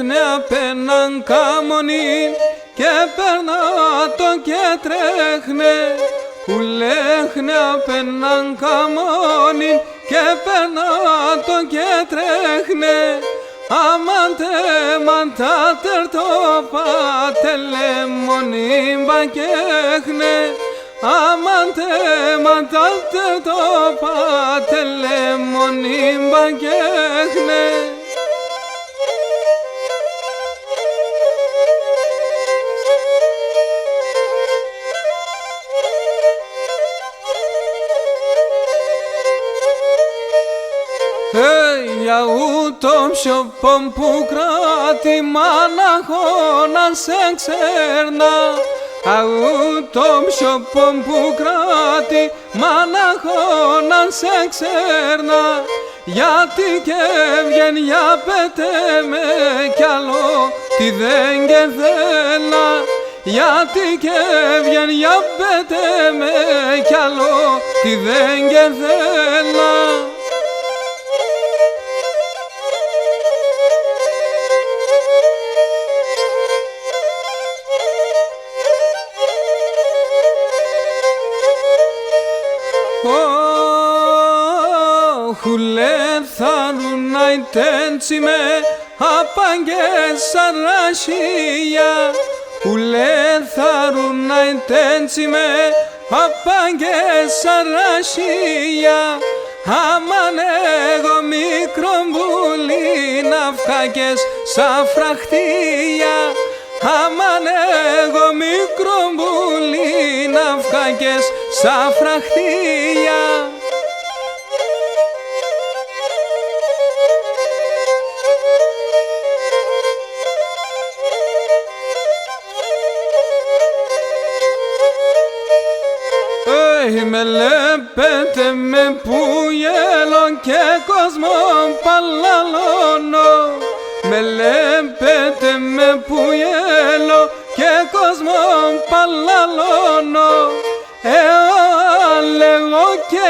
λέχνε απέναν καμονί και περνά το και τρέχνε. Που λέχνε απέναν καμονί και περνά το και τρέχνε. Αμάντε μαντάτερ το πάτελε μονίμπα κέχνε. Αμάντε μαντάτερ το πάτελε μονίμπα κέχνε. Για ούτω σιωπών που κράτη μάναχο να σε ξέρνα. Ούτω σιωπών που κράτη μάναχο να σε ξέρνα. Γιατί και βγαίνει για πέτε με κι άλλο τι δεν και θέλα. Γιατί και βγαίνει για πέτε με κι άλλο τι δεν και θέλα. Χουλέθαρουν τέντσιμε απαγγές αρρασία. Χουλέθαρουν τέντσιμε απαγγές αρρασία. Αμάν εγώ μικρό μπουλί ναυκάκες σαν φραχτία. Αμάν εγώ μικρό μπουλί ναυκάκες σαν φραχτία. Με λέπετε με πουγέλο και κόσμο παλαλώνω. Με λέπετε με πουγέλο και κόσμο παλαλώνω. Λέγω και